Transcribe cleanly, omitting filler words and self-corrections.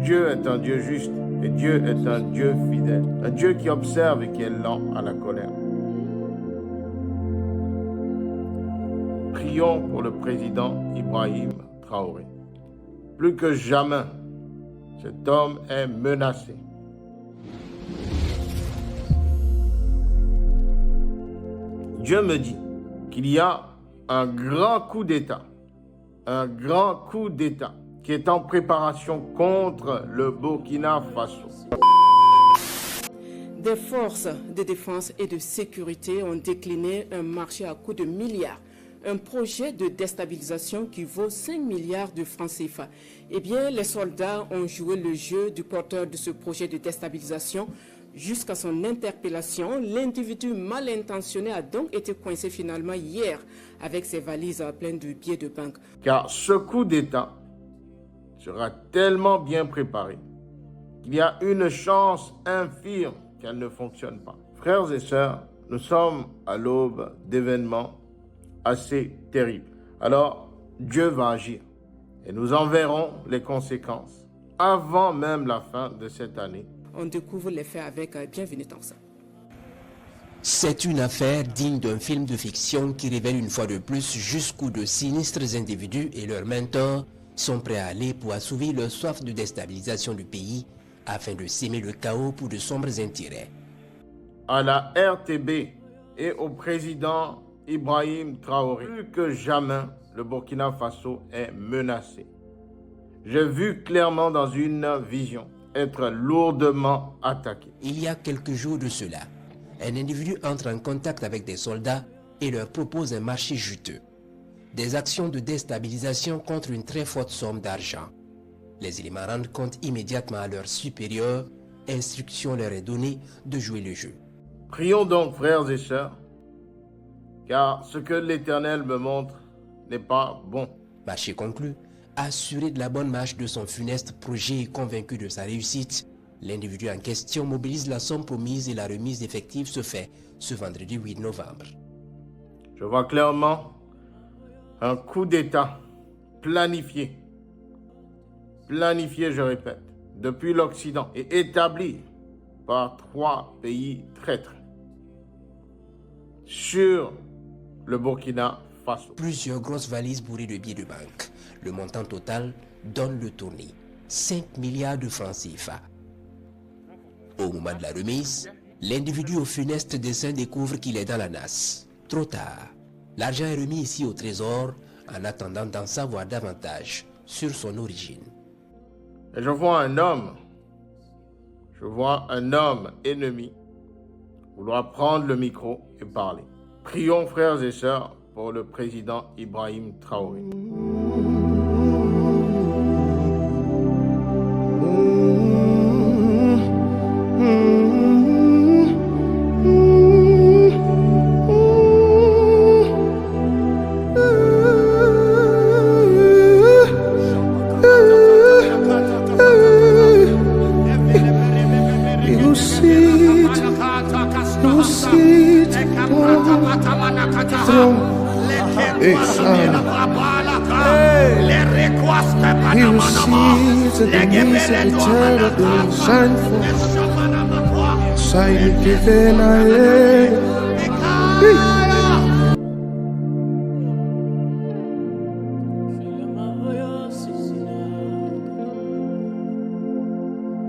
Dieu est un Dieu juste et Dieu est un Dieu fidèle, un Dieu qui observe et qui est lent à la colère. Prions pour le président Ibrahim Traoré. Plus que jamais, cet homme est menacé. Dieu me dit qu'il y a un grand coup d'État qui est en préparation contre le Burkina Faso. Des forces de défense et de sécurité ont décliné un marché à coût de milliards, un projet de déstabilisation qui vaut 5 milliards de francs CFA. Eh bien, les soldats ont joué le jeu du porteur de ce projet de déstabilisation jusqu'à son interpellation. L'individu mal intentionné a donc été coincé finalement hier avec ses valises pleines de billets de banque. Car ce coup d'État sera tellement bien préparé qu'il y a une chance infime qu'elle ne fonctionne pas. Frères et sœurs, nous sommes à l'aube d'événements assez terribles. Alors, Dieu va agir et nous en verrons les conséquences avant même la fin de cette année. On découvre les faits avec Bienvenue Tansa. C'est une affaire digne d'un film de fiction qui révèle une fois de plus jusqu'où de sinistres individus et leurs mentors sont prêts à aller pour assouvir leur soif de déstabilisation du pays afin de s'aimer le chaos pour de sombres intérêts. À la RTB et au président Ibrahim Traoré, plus que jamais, le Burkina Faso est menacé. J'ai vu clairement dans une vision être lourdement attaqué. Il y a quelques jours de cela, un individu entre en contact avec des soldats et leur propose un marché juteux. Des actions de déstabilisation contre une très forte somme d'argent. Les éléments rendent compte immédiatement à leurs supérieurs. Instruction leur est donnée de jouer le jeu. Prions donc, frères et sœurs, car ce que l'Éternel me montre n'est pas bon. Marché conclu, assuré de la bonne marche de son funeste projet et convaincu de sa réussite, l'individu en question mobilise la somme promise et la remise effective se fait ce vendredi 8 novembre. Je vois clairement un coup d'État planifié, je répète, depuis l'Occident et établi par 3 pays traîtres sur le Burkina Faso. Plusieurs grosses valises bourrées de billets de banque. Le montant total donne le tournis. 5 milliards de francs CFA. Au moment de la remise, l'individu au funeste dessein découvre qu'il est dans la nasse. Trop tard. L'argent est remis ici au trésor en attendant d'en savoir davantage sur son origine. Et je vois un homme ennemi vouloir prendre le micro et parler. Prions, frères et sœurs, pour le président Ibrahim Traoré. He receives the knees of eternal shameful. Say you give in, I